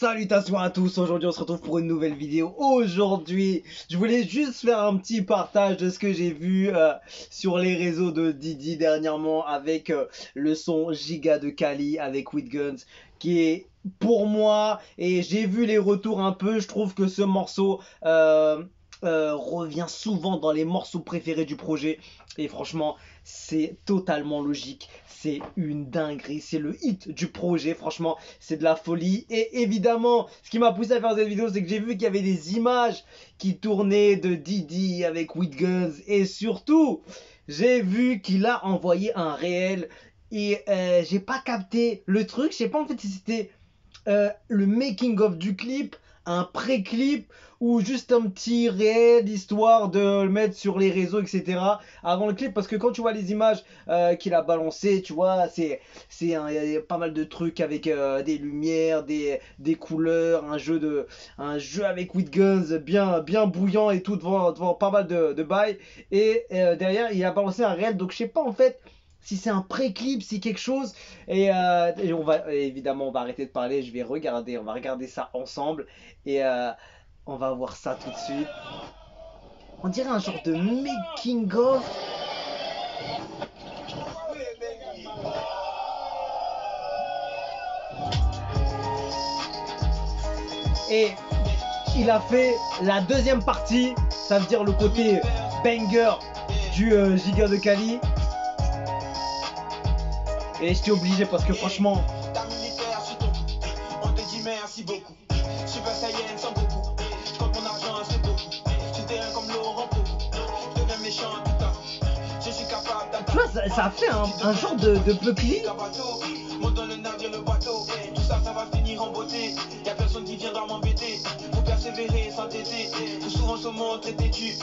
Salutations à tous, aujourd'hui on se retrouve pour une nouvelle vidéo. Aujourd'hui, je voulais juste faire un petit partage de ce que j'ai vu sur les réseaux de Didi dernièrement avec le son Giga de Kali avec With qui est pour moi, et j'ai vu les retours un peu, je trouve que ce morceau revient souvent dans les morceaux préférés du projet et franchement c'est totalement logique, c'est une dinguerie, c'est le hit du projet, franchement c'est de la folie. Et évidemment ce qui m'a poussé à faire cette vidéo, c'est que j'ai vu qu'il y avait des images qui tournaient de Didi avec With et surtout j'ai vu qu'il a envoyé un réel et j'ai pas capté le truc, je sais pas en fait si c'était le making of du clip, un pré-clip ou juste un petit réel histoire de le mettre sur les réseaux, etc. avant le clip, parce que quand tu vois les images qu'il a balancées, tu vois, il y a pas mal de trucs avec des lumières, des couleurs, un jeu avec With bien bouillant et tout devant pas mal de bails. Et derrière il a balancé un réel, donc je sais pas en fait si c'est un pré-clip, si quelque chose. Et on va évidemment, on va arrêter de parler, on va regarder ça ensemble et on va voir ça tout de suite. On dirait un genre de making of. Et il a fait la deuxième partie, ça veut dire le côté banger du Giga de Kali. Et j'étais obligé parce que franchement. On te dit merci beaucoup. Super Saiyan sans beaucoup. Je compte mon argent, c'est beaucoup. J'étais un comme Laurent Poco. Je deviens méchant en tout cas. Je suis capable d'un. Tu vois, ça a fait un genre de buckley. Monte dans le navire, le bateau. Tout ça, ça va finir en beauté. Y'a personne qui viendra m'embêter. Faut persévérer, s'entêter. Faut souvent se montrer têtu.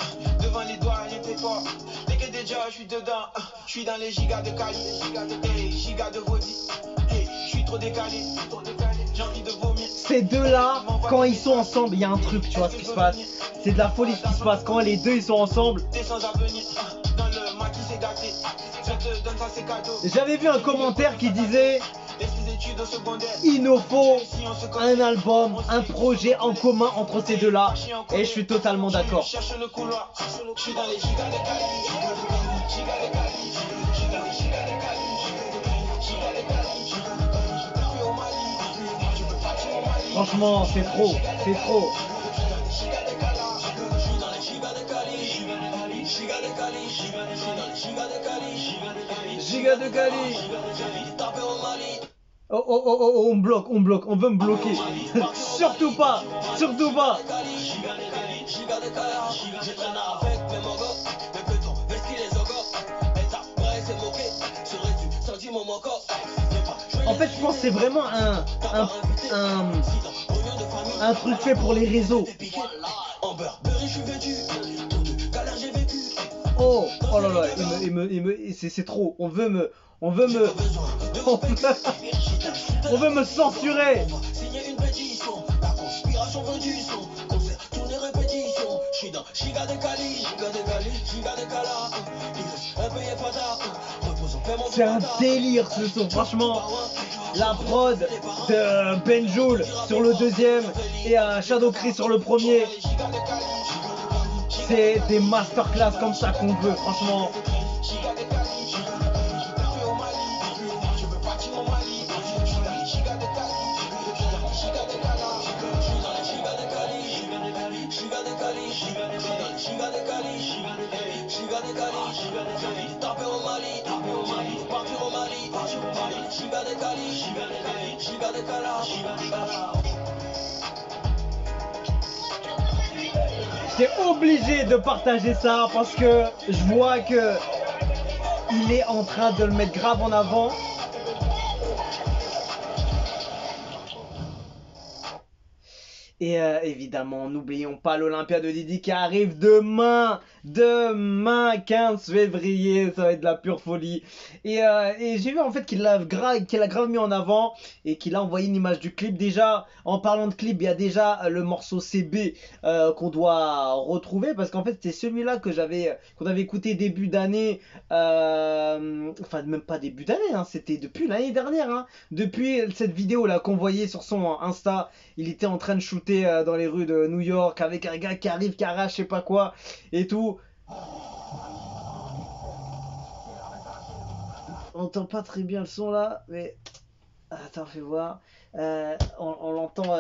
Devant les doigts, rien t'es fort. Dès que déjà je suis dedans, je suis dans les gigas de Kali. Gigas de Vodi. Je suis trop décalé. J'ai envie de vomir. Ces deux-là, quand ils sont ensemble, il y a un truc, tu vois ce qui se passe. C'est de la folie ce qui se passe. Quand les deux ils sont ensemble. J'avais vu un commentaire qui disait: il nous faut un album, un projet en commun entre ces deux-là. Et je suis totalement d'accord. Franchement, c'est trop, c'est trop. Giga de Kali. Oh, on bloque, on veut me bloquer. Surtout pas, surtout pas. En fait, je pense que c'est vraiment un truc fait pour les réseaux. Oh là là, c'est trop. On veut me censurer. C'est un délire ce son, franchement. La prod de Benjoul sur le deuxième et Shadow Chris sur le premier. C'est des masterclass comme ça qu'on veut, franchement. J'étais obligé de partager ça parce que je vois que il est en train de le mettre grave en avant. Et évidemment, n'oublions pas l'Olympia de Didi qui arrive demain. demain 15 février, ça va être de la pure folie. Et j'ai vu en fait qu'il a grave mis en avant et qu'il a envoyé une image du clip. Déjà, en parlant de clip, il y a déjà le morceau CB qu'on doit retrouver parce qu'en fait c'est celui-là qu'on avait écouté début d'année, enfin même pas début d'année, hein, c'était depuis l'année dernière, hein. Depuis cette vidéo là qu'on voyait sur son Insta, il était en train de shooter dans les rues de New York avec un gars qui arrive, qui arrache je sais pas quoi et tout. On entend pas très bien le son là, mais attends, fais voir. On l'entend.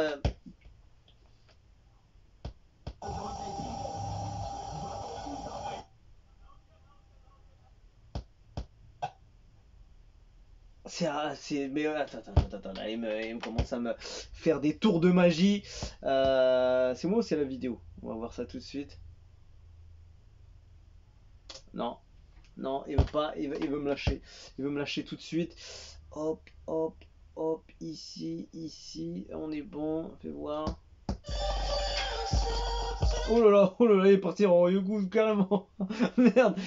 Mais attends, là, il me commence à me faire des tours de magie. C'est moi ou c'est la vidéo? On va voir ça tout de suite. Non, non, il veut pas, il veut me lâcher. Il veut me lâcher tout de suite. Hop, hop, hop, ici, on est bon, fais voir. Oh là là, il est parti en yogouz carrément. Merde.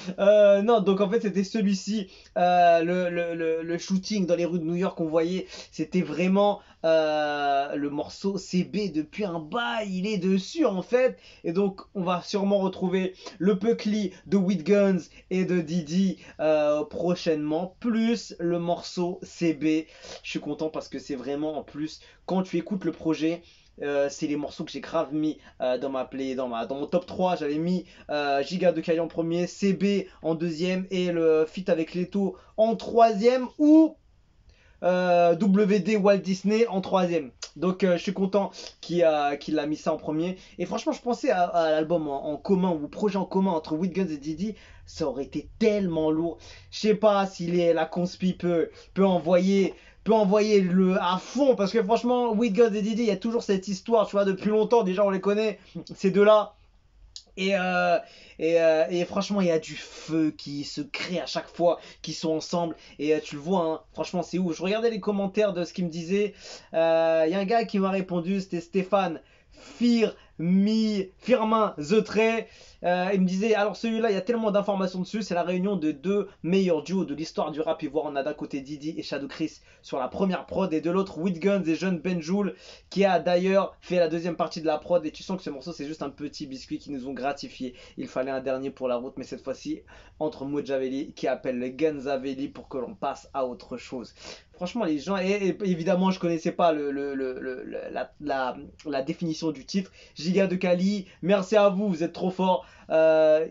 Non, donc en fait c'était celui-ci, le shooting dans les rues de New York qu'on voyait, c'était vraiment le morceau CB depuis un bail, il est dessus en fait. Et donc on va sûrement retrouver le Puckley de With Guns et de Didi prochainement, plus le morceau CB. Je suis content parce que c'est vraiment en plus, quand tu écoutes le projet, c'est les morceaux que j'ai grave mis dans ma play, dans mon top 3. J'avais mis Giga de Kali en premier, CB en deuxième et le feat avec Leto en troisième, ou WD Walt Disney en troisième. Donc je suis content qu'il a mis ça en premier. Et franchement, je pensais à l'album en commun, ou projet en commun entre With Guns et Didi. Ça aurait été tellement lourd. Je sais pas si la conspi peut envoyer le à fond, parce que franchement With Guns et Didi, il y a toujours cette histoire, tu vois, depuis longtemps déjà, on les connaît ces deux là. Et franchement, il y a du feu qui se crée à chaque fois qu'ils sont ensemble. Et tu le vois, hein, franchement, c'est ouf. Je regardais les commentaires de ce qu'il me disait. Il y a un gars qui m'a répondu, c'était Stéphane Firmin The Tray. Il me disait, alors celui-là, il y a tellement d'informations dessus. C'est la réunion de deux meilleurs duos de l'histoire du rap ivoire. On a d'un côté Didi et Shadow Chris sur la première prod, et de l'autre With Guns et Jeune Benjoul, qui a d'ailleurs fait la deuxième partie de la prod. Et tu sens que ce morceau, c'est juste un petit biscuit qui nous ont gratifié. Il fallait un dernier pour la route, mais cette fois-ci entre Mojaveli qui appelle le Genzaveli pour que l'on passe à autre chose. Franchement, les gens, et évidemment, je connaissais pas la définition du titre. Giga de Kali, merci à vous, vous êtes trop forts.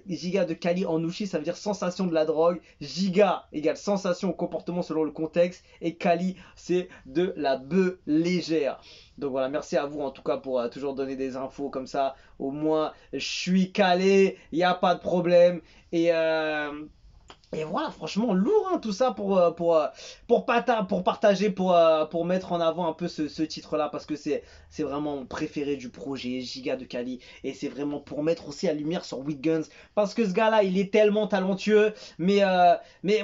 Giga de Kali en Nushi, ça veut dire sensation de la drogue. Giga égale sensation, comportement selon le contexte. Et Kali, c'est de la bœuf légère. Donc voilà, merci à vous en tout cas pour toujours donner des infos comme ça. Au moins, je suis calé, il n'y a pas de problème. Et voilà, franchement, lourd, hein, tout ça pour partager, pour mettre en avant un peu ce titre-là, parce que c'est vraiment mon préféré du projet, Giga de Kali. Et c'est vraiment pour mettre aussi la lumière sur With Guns, parce que ce gars-là, il est tellement talentueux, mais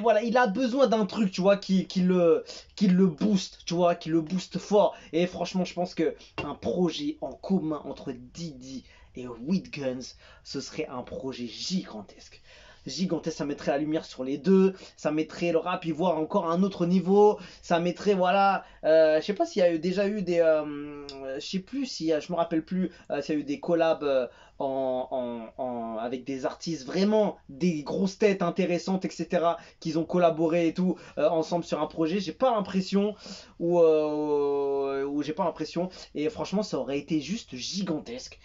voilà, il a besoin d'un truc, tu vois, qui le booste, tu vois, qui le booste fort. Et franchement, je pense que un projet en commun entre Didi et With Guns, ce serait un projet gigantesque. Ça mettrait la lumière sur les deux, ça mettrait le rap ivoire encore à un autre niveau, ça mettrait, voilà, je sais pas s'il y a déjà eu des, je sais plus si, je me rappelle plus s'il y a eu des collabs avec des artistes vraiment des grosses têtes intéressantes, etc., qu'ils ont collaboré et tout ensemble sur un projet. J'ai pas l'impression, ou j'ai pas l'impression, et franchement ça aurait été juste gigantesque.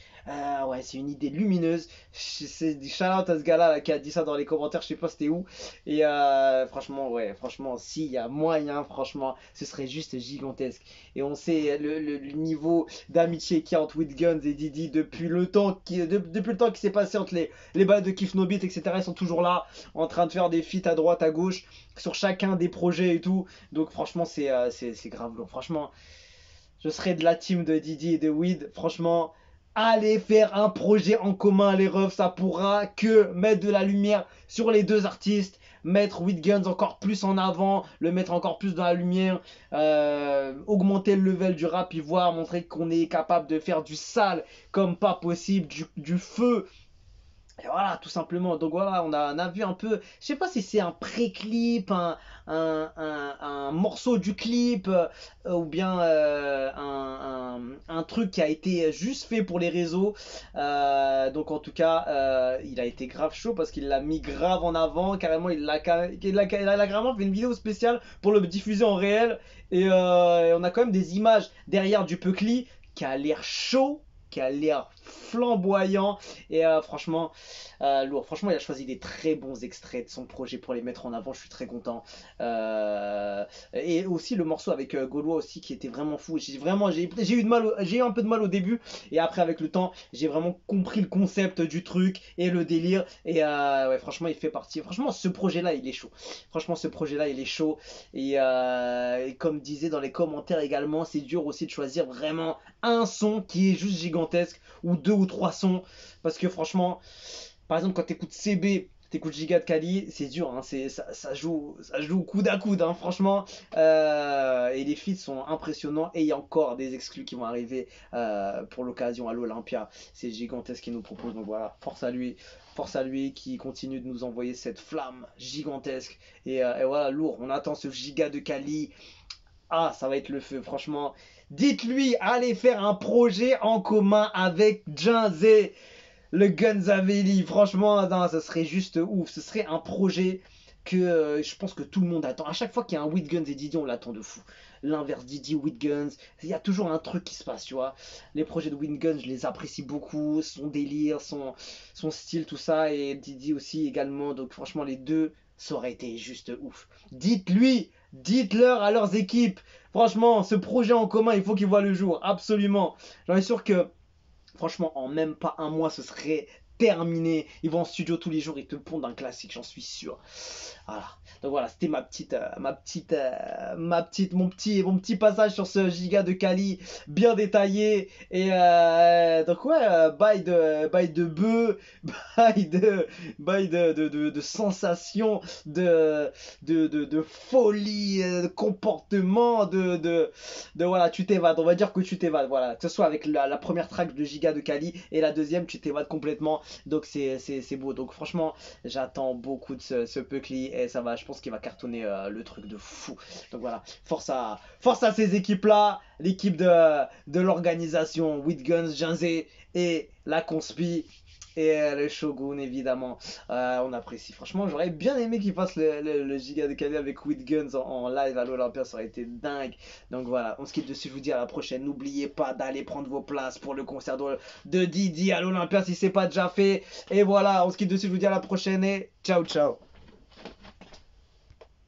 Ouais, c'est une idée lumineuse. C'est du shout out à ce gars-là là, qui a dit ça dans les commentaires, je sais pas c'était où. Et franchement, ouais, franchement, s'il y a moyen, franchement, ce serait juste gigantesque. Et on sait le niveau d'amitié qu'il y a entre With Guns et Didi depuis le temps depuis le temps qui s'est passé entre les bails de Kiff No Beat, etc. Ils sont toujours là, en train de faire des feats à droite, à gauche, sur chacun des projets et tout. Donc franchement, c'est grave lourd. Franchement, je serais de la team de Didi et de Weed. Franchement, allez faire un projet en commun, les refs. Ça pourra que mettre de la lumière sur les deux artistes, mettre With Guns encore plus en avant, le mettre encore plus dans la lumière, augmenter le level du rap ivoire, montrer qu'on est capable de faire du sale comme pas possible, du feu. Et voilà, tout simplement. Donc voilà, on a vu un peu, je sais pas si c'est un pré-clip, un morceau du clip, ou bien un truc qui a été juste fait pour les réseaux. Donc en tout cas, il a été grave chaud parce qu'il l'a mis grave en avant. Carrément, il a carrément fait une vidéo spéciale pour le diffuser en réel. Et on a quand même des images derrière du Peucli qui a l'air chaud, qui a l'air flamboyant. Et franchement, lourd. Franchement, il a choisi des très bons extraits de son projet pour les mettre en avant. Je suis très content. Et aussi le morceau avec Gaulois aussi qui était vraiment fou. J'ai eu j'ai eu un peu de mal au début. Et après, avec le temps, j'ai vraiment compris le concept du truc et le délire. Et ouais, franchement, il fait partie. Franchement, ce projet-là, il est chaud. Franchement, ce projet-là, il est chaud. Et comme disait dans les commentaires également, c'est dur aussi de choisir vraiment un son qui est juste gigantesque ou deux ou trois sons. Parce que franchement, par exemple, quand t'écoutes CB, t'écoutes Giga de Kali, c'est dur, hein, ça joue coude à coude, hein, franchement. Et les feats sont impressionnants et il y a encore des exclus qui vont arriver pour l'occasion à l'Olympia. C'est gigantesque qu'il nous propose, donc voilà, force à lui qui continue de nous envoyer cette flamme gigantesque. Et voilà, lourd, on attend ce Giga de Kali. Ah, ça va être le feu, franchement. Dites-lui, allez faire un projet en commun avec Jinzé, le Gunzaveli. Franchement, non, ça serait juste ouf. Ce serait un projet que je pense que tout le monde attend. À chaque fois qu'il y a un With Guns et Didi, on l'attend de fou. L'inverse Didi, With Guns, il y a toujours un truc qui se passe, tu vois. Les projets de With Guns, je les apprécie beaucoup. Son délire, son style, tout ça. Et Didi aussi également. Donc franchement, les deux, ça aurait été juste ouf. Dites-lui, dites-leur à leurs équipes. Franchement, ce projet en commun, il faut qu'il voit le jour. Absolument. J'en suis sûr que franchement, en même pas un mois, ce serait terminé. Ils vont en studio tous les jours, ils te pondent un classique, j'en suis sûr. Voilà. Donc voilà, c'était mon petit passage sur ce giga de Kali, bien détaillé. Et donc ouais, bail de bœuf, bail de sensations, de folie, de comportement, voilà, tu t'évades. On va dire que tu t'évades. Voilà, que ce soit avec la première track de Giga de Kali et la deuxième, tu t'évades complètement. Donc c'est beau. Donc franchement, j'attends beaucoup de ce Peucli et ça va. Je pense qu'il va cartonner le truc de fou. Donc voilà, force à ces équipes-là, l'équipe de l'organisation With Guns, Jinzé et la Conspi. Et le Shogun évidemment, on apprécie. Franchement, j'aurais bien aimé qu'il fasse le Giga de Kali avec With Guns en live à l'Olympia, ça aurait été dingue. Donc voilà, on se quitte dessus, je vous dis à la prochaine. N'oubliez pas d'aller prendre vos places pour le concert de Didi à l'Olympia si c'est pas déjà fait. Et voilà, on se quitte dessus, je vous dis à la prochaine et ciao ciao.